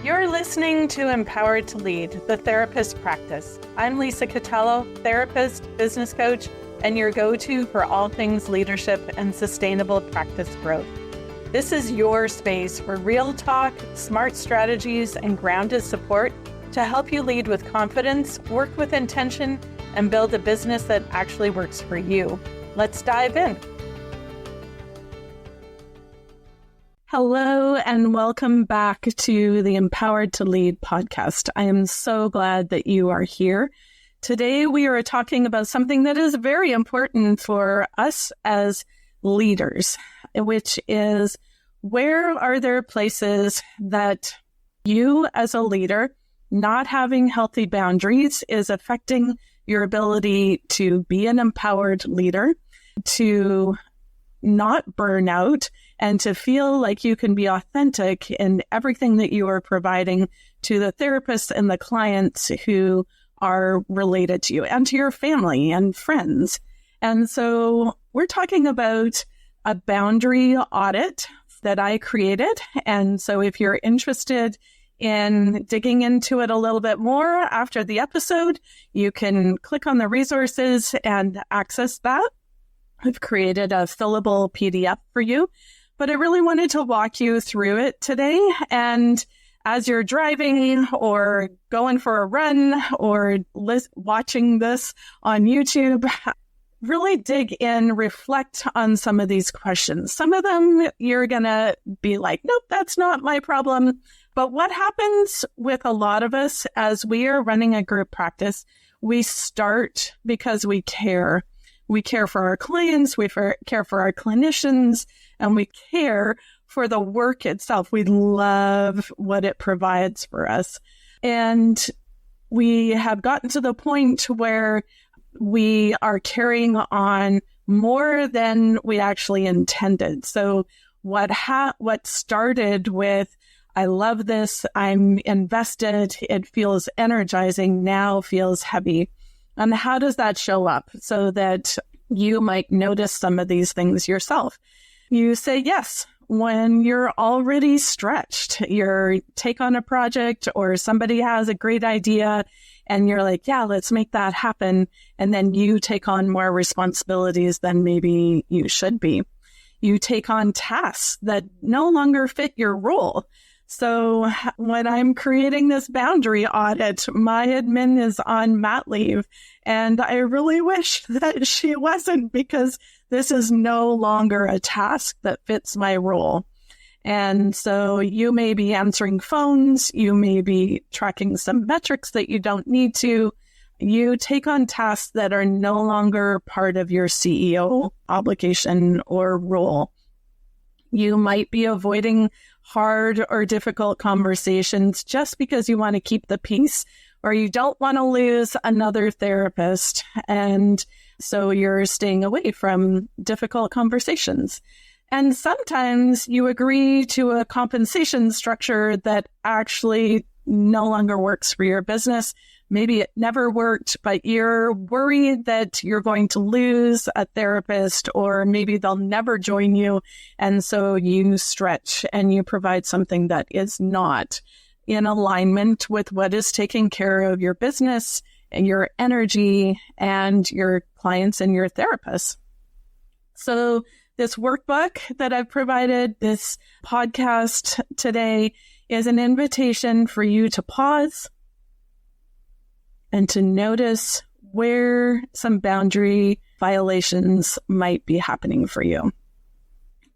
You're listening to Empowered to Lead, the Therapist Practice. I'm Lisa Catello, therapist, business coach, and your go-to for all things leadership and sustainable practice growth. This is your space for real talk, smart strategies, and grounded support to help you lead with confidence, work with intention, and build a business that actually works for you. Let's dive in. Hello, and welcome back to the Empowered to Lead podcast. I am so glad that you are here. Today, we are talking about something that is very important for us as leaders, which is where are there places that you as a leader not having healthy boundaries is affecting your ability to be an empowered leader, to not burn out, and to feel like you can be authentic in everything that you are providing to the therapists and the clients who are related to you and to your family and friends. And so we're talking about a boundary audit that I created. And so if you're interested in digging into it a little bit more after the episode, you can click on the resources and access that. I've created a fillable PDF for you, but I really wanted to walk you through it today. And as you're driving or going for a run or watching this on YouTube, really dig in, reflect on some of these questions. Some of them you're going to be like, nope, that's not my problem. But what happens with a lot of us as we are running a group practice, we start because we care. We care for our clients, we care for our clinicians, and we care for the work itself. We love what it provides for us. And we have gotten to the point where we are carrying on more than we actually intended. So what started with, I love this, I'm invested, it feels energizing, now feels heavy. And how does that show up so that you might notice some of these things yourself? You say yes when you're already stretched. You take on a project or somebody has a great idea and you're like, yeah, let's make that happen. And then you take on more responsibilities than maybe you should be. You take on tasks that no longer fit your role. So when I'm creating this boundary audit, my admin is on mat leave, and I really wish that she wasn't, because this is no longer a task that fits my role. And so you may be answering phones, you may be tracking some metrics that you don't need to. You take on tasks that are no longer part of your CEO obligation or role. You might be avoiding hard or difficult conversations just because you want to keep the peace, or you don't want to lose another therapist. And so you're staying away from difficult conversations. And sometimes you agree to a compensation structure that actually no longer works for your business. Maybe it never worked, but you're worried that you're going to lose a therapist, or maybe they'll never join you. And so you stretch and you provide something that is not in alignment with what is taking care of your business and your energy and your clients and your therapists. So this workbook that I've provided, this podcast today, is an invitation for you to pause and to notice where some boundary violations might be happening for you.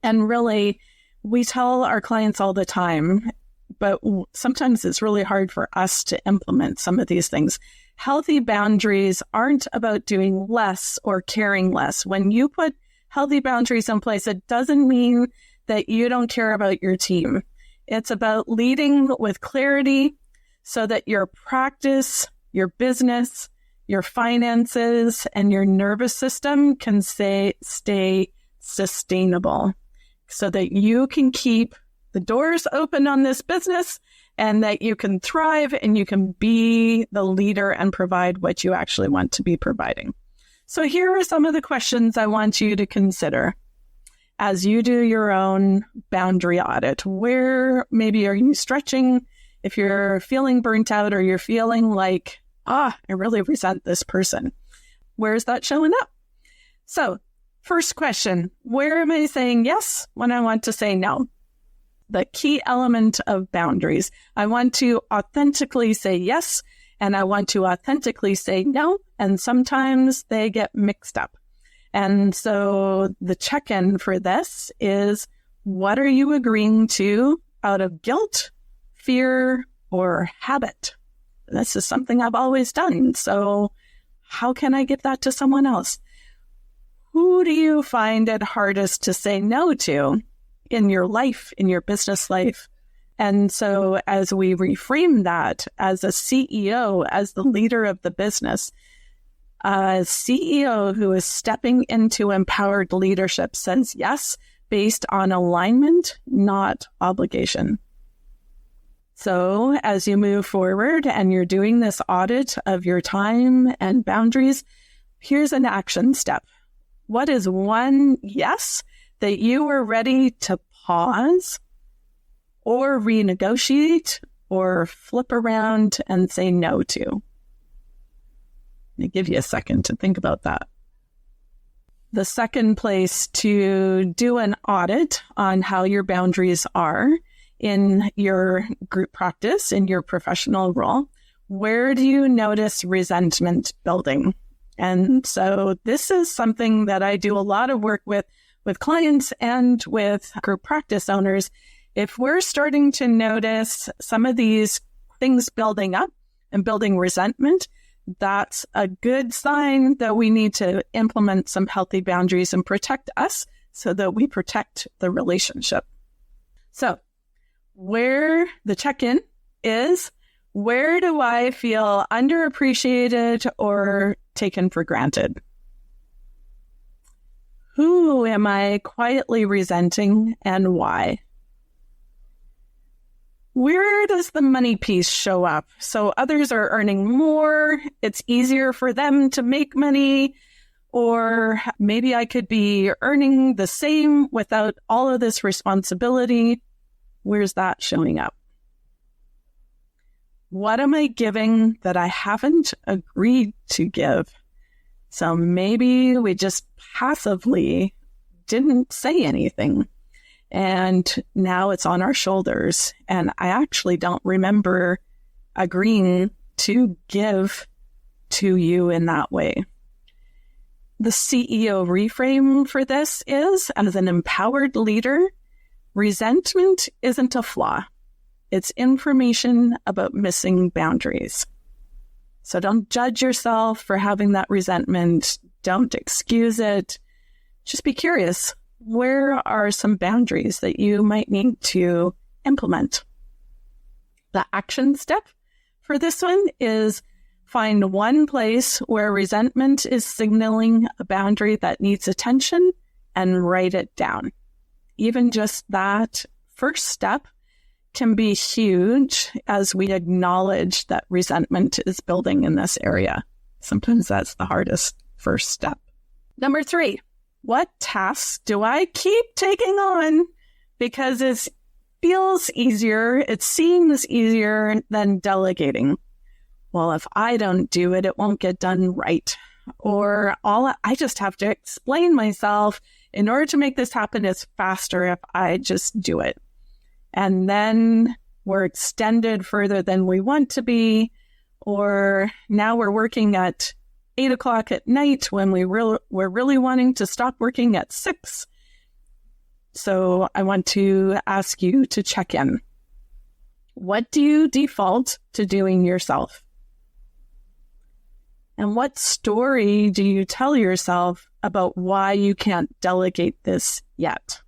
And really, we tell our clients all the time, but sometimes it's really hard for us to implement some of these things. Healthy boundaries aren't about doing less or caring less. When you put healthy boundaries in place, it doesn't mean that you don't care about your team. It's about leading with clarity so that your practice, your business, your finances, and your nervous system can stay sustainable, so that you can keep the doors open on this business and that you can thrive and you can be the leader and provide what you actually want to be providing. So here are some of the questions I want you to consider as you do your own boundary audit. Where maybe are you stretching if you're feeling burnt out or you're feeling like, I really resent this person, where's that showing up? So first question, where am I saying yes when I want to say no? The key element of boundaries. I want to authentically say yes, and I want to authentically say no, and sometimes they get mixed up. And so the check-in for this is, what are you agreeing to out of guilt, fear, or habit? This is something I've always done. So how can I give that to someone else? Who do you find it hardest to say no to in your life, in your business life? And so as we reframe that as a CEO, as the leader of the business, a CEO who is stepping into empowered leadership says yes based on alignment, not obligation. So as you move forward and you're doing this audit of your time and boundaries, here's an action step. What is one yes that you are ready to pause or renegotiate or flip around and say no to? Let me give you a second to think about that. The second place to do an audit on how your boundaries are in your group practice, in your professional role, where do you notice resentment building? And so this is something that I do a lot of work with clients and with group practice owners. If we're starting to notice some of these things building up and building resentment, that's a good sign that we need to implement some healthy boundaries and protect us so that we protect the relationship. So where the check-in is, where do I feel underappreciated or taken for granted? Who am I quietly resenting and why? Where does the money piece show up? So others are earning more, it's easier for them to make money, or maybe I could be earning the same without all of this responsibility. Where's that showing up? What am I giving that I haven't agreed to give? So maybe we just passively didn't say anything. And now it's on our shoulders. And I actually don't remember agreeing to give to you in that way. The CEO reframe for this is, as an empowered leader, resentment isn't a flaw. It's information about missing boundaries. So don't judge yourself for having that resentment. Don't excuse it. Just be curious. Where are some boundaries that you might need to implement? The action step for this one is find one place where resentment is signaling a boundary that needs attention and write it down. Even just that first step can be huge as we acknowledge that resentment is building in this area. Sometimes that's the hardest first step. Number 3. What tasks do I keep taking on because it feels easier, it seems easier than delegating? Well, if I don't do it, it won't get done right. Or I just have to explain myself in order to make this happen is faster if I just do it. And then we're extended further than we want to be, or now we're working at 8 o'clock at night when we're really wanting to stop working at 6. So I want to ask you to check in. What do you default to doing yourself? And what story do you tell yourself about why you can't delegate this yet?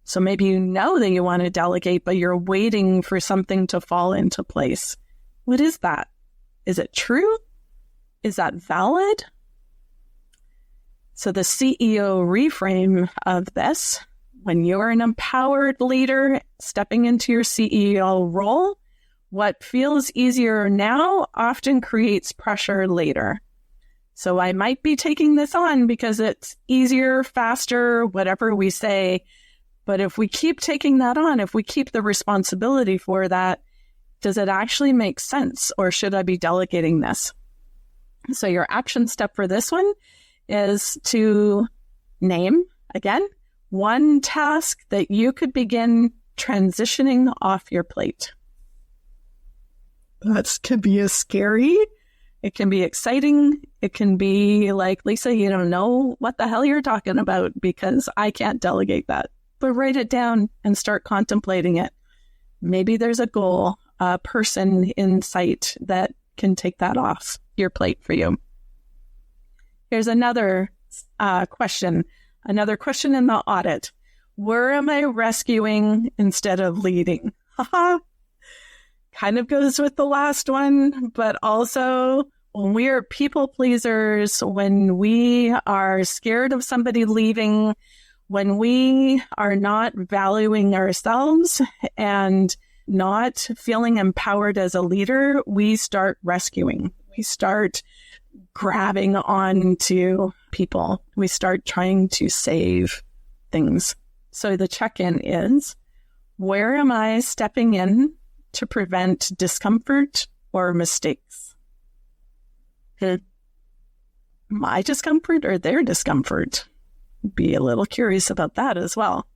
So maybe you know that you want to delegate, but you're waiting for something to fall into place. What is that? Is it true? Is that valid? So the CEO reframe of this, when you're an empowered leader stepping into your CEO role, what feels easier now often creates pressure later. So I might be taking this on because it's easier, faster, whatever we say. But if we keep taking that on, if we keep the responsibility for that, Does it actually make sense, or should I be delegating this? So your action step for this one is to name, again, one task that you could begin transitioning off your plate. That could be scary. It can be exciting. It can be like, Lisa, you don't know what the hell you're talking about because I can't delegate that. But write it down and start contemplating it. Maybe there's a goal, a person in sight that can take that off your plate for you. Here's another question. Another question in the audit. Where am I rescuing instead of leading? Kind of goes with the last one, but also when we are people pleasers, when we are scared of somebody leaving, when we are not valuing ourselves and not feeling empowered as a leader, we start rescuing. We start grabbing on to people. We start trying to save things. So the check-in is, where am I stepping in to prevent discomfort or mistakes? My discomfort or their discomfort? Be a little curious about that as well.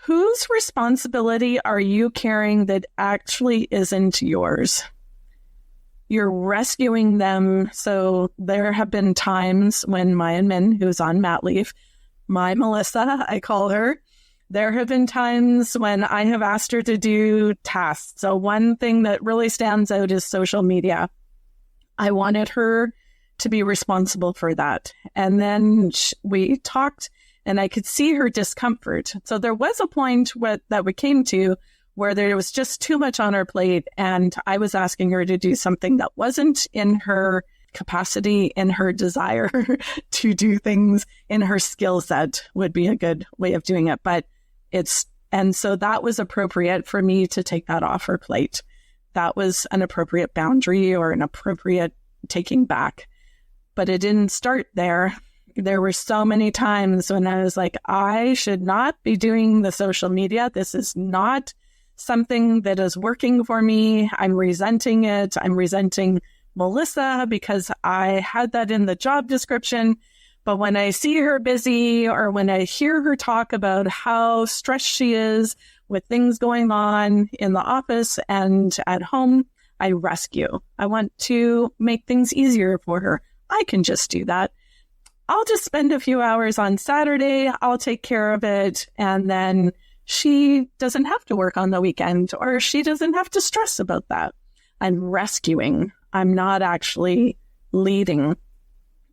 Whose responsibility are you carrying that actually isn't yours? You're rescuing them. So there have been times when my admin, who's on mat leave, my Melissa, I call her, there have been times when I have asked her to do tasks. So one thing that really stands out is social media. I wanted her to be responsible for that. And then we talked and I could see her discomfort. So there was a point that we came to where there was just too much on her plate. And I was asking her to do something that wasn't in her capacity, in her desire to do things, in her skill set would be a good way of doing it. And so that was appropriate for me to take that off her plate. That was an appropriate boundary or an appropriate taking back. But it didn't start there. There were so many times when I was like, I should not be doing the social media. This is not something that is working for me. I'm resenting it. I'm resenting Melissa because I had that in the job description. But when I see her busy or when I hear her talk about how stressed she is with things going on in the office and at home, I rescue. I want to make things easier for her. I can just do that. I'll just spend a few hours on Saturday. I'll take care of it. And then she doesn't have to work on the weekend or she doesn't have to stress about that. I'm rescuing. I'm not actually leading.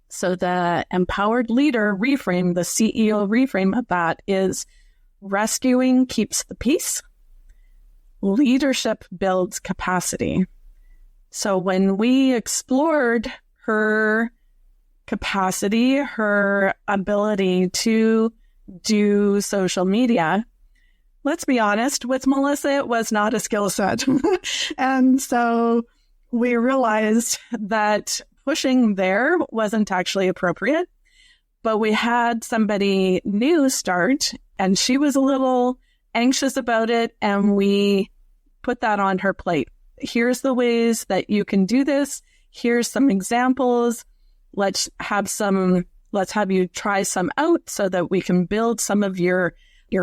So the empowered leader reframe, the CEO reframe of that is rescuing keeps the peace. Leadership builds capacity. So when we explored her capacity, her ability to do social media, let's be honest, with Melissa, it was not a skill set. And so we realized that pushing there wasn't actually appropriate, but we had somebody new start and she was a little anxious about it. And we put that on her plate. Here's the ways that you can do this. Here's some examples. Let's have you try some out so that we can build some of your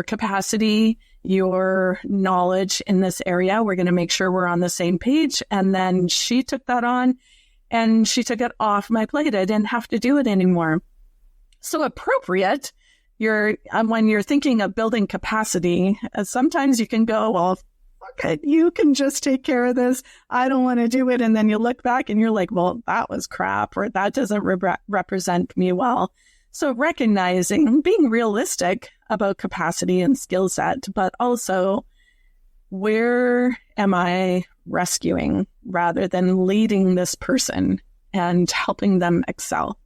capacity, your knowledge in this area. We're going to make sure we're on the same page. And then she took that on and she took it off my plate. I didn't have to do it anymore. So appropriate. When you're thinking of building capacity, sometimes you can go, well, okay, you can just take care of this. I don't want to do it. And then you look back and you're like, well, that was crap, or that doesn't represent me well. So recognizing, being realistic about capacity and skill set, but also where am I rescuing rather than leading this person and helping them excel?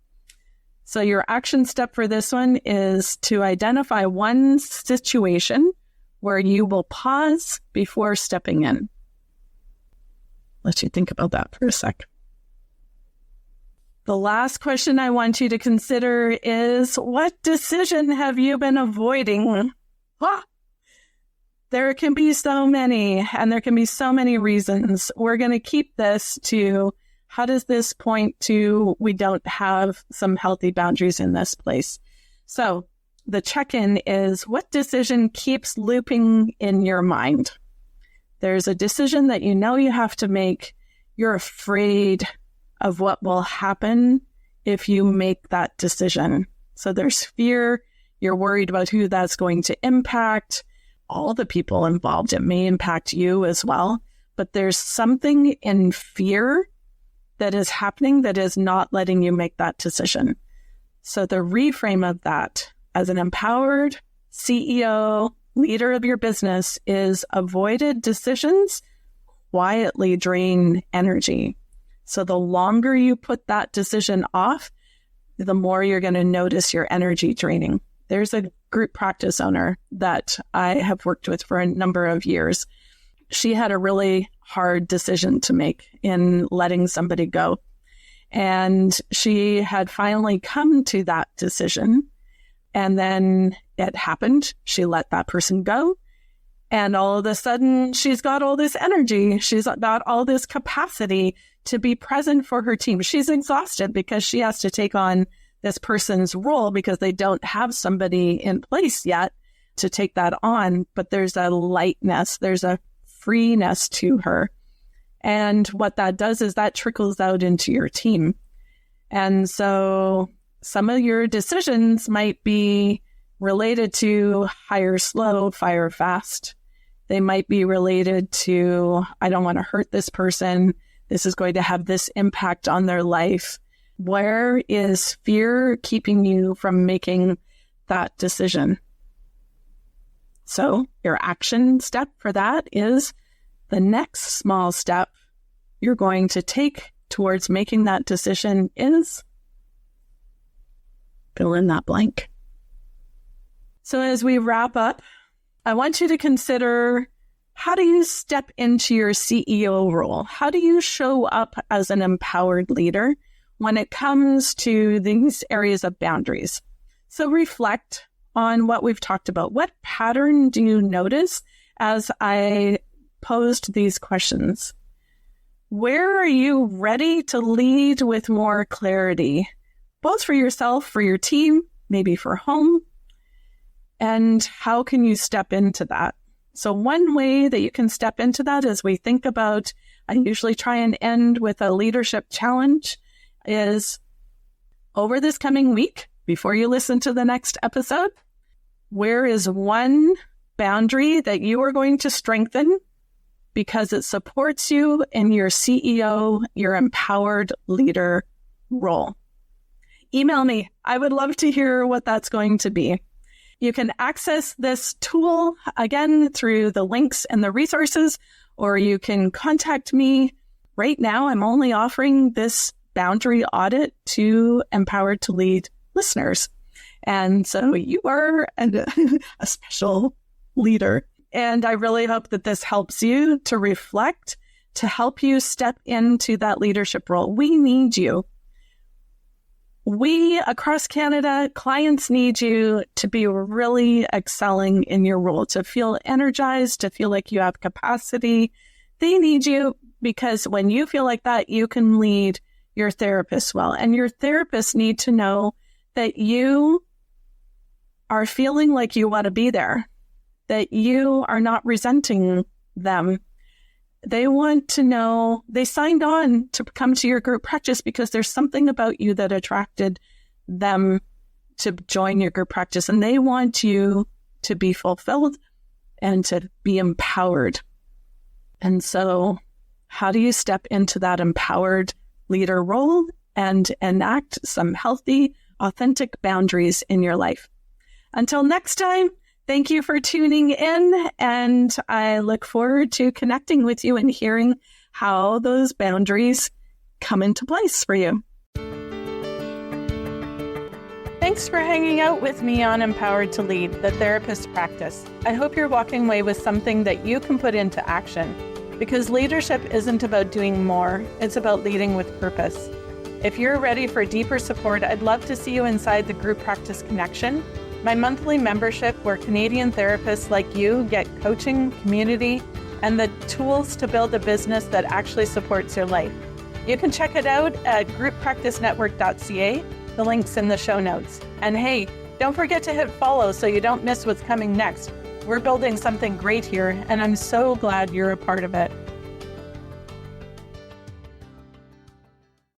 So your action step for this one is to identify one situation where you will pause before stepping in. Let you think about that for a sec. The last question I want you to consider is, what decision have you been avoiding? There can be so many, and there can be so many reasons. We're going to keep this to how does this point to we don't have some healthy boundaries in this place. So the check-in is, what decision keeps looping in your mind? There's a decision that you know you have to make. You're afraid of what will happen if you make that decision. So there's fear. You're worried about who that's going to impact. All the people involved. It may impact you as well. But there's something in fear that is happening that is not letting you make that decision. So the reframe of that as an empowered CEO, leader of your business, is avoided decisions quietly drain energy. So the longer you put that decision off, the more you're going to notice your energy draining. There's a group practice owner that I have worked with for a number of years. She had a really hard decision to make in letting somebody go. And she had finally come to that decision. And then it happened. She let that person go. And all of a sudden, she's got all this energy. She's got all this capacity to be present for her team. She's exhausted because she has to take on this person's role because they don't have somebody in place yet to take that on. But there's a lightness, there's a freeness to her. And what that does is that trickles out into your team. And so some of your decisions might be related to hire slow, fire fast. They might be related to, I don't want to hurt this person. This is going to have this impact on their life. Where is fear keeping you from making that decision? So your action step for that is the next small step you're going to take towards making that decision is fill in that blank. So as we wrap up, I want you to consider, how do you step into your CEO role? How do you show up as an empowered leader when it comes to these areas of boundaries? So reflect on what we've talked about. What pattern do you notice as I posed these questions? Where are you ready to lead with more clarity, both for yourself, for your team, maybe for home? And how can you step into that? So one way that you can step into that is we think about, I usually try and end with a leadership challenge, is over this coming week, before you listen to the next episode, where is one boundary that you are going to strengthen because it supports you in your CEO, your empowered leader role? Email me. I would love to hear what that's going to be. You can access this tool, again, through the links and the resources, or you can contact me. Right now, I'm only offering this boundary audit to Empowered to Lead listeners. And so you are a special leader. And I really hope that this helps you to reflect, to help you step into that leadership role. We need you. We, across Canada, clients need you to be really excelling in your role, to feel energized, to feel like you have capacity. They need you because when you feel like that, you can lead your therapist well. And your therapists need to know that you are feeling like you want to be there, that you are not resenting them. They want to know, they signed on to come to your group practice because there's something about you that attracted them to join your group practice. And they want you to be fulfilled and to be empowered. And so how do you step into that empowered leader role and enact some healthy, authentic boundaries in your life? Until next time, thank you for tuning in, and I look forward to connecting with you and hearing how those boundaries come into place for you. Thanks for hanging out with me on Empowered to Lead, the therapist practice. I hope you're walking away with something that you can put into action, because leadership isn't about doing more, it's about leading with purpose. If you're ready for deeper support, I'd love to see you inside the Group Practice Connection. my monthly membership where Canadian therapists like you get coaching, community, and the tools to build a business that actually supports your life. You can check it out at grouppracticenetwork.ca. The link's in the show notes. And hey, don't forget to hit follow so you don't miss what's coming next. We're building something great here, and I'm so glad you're a part of it.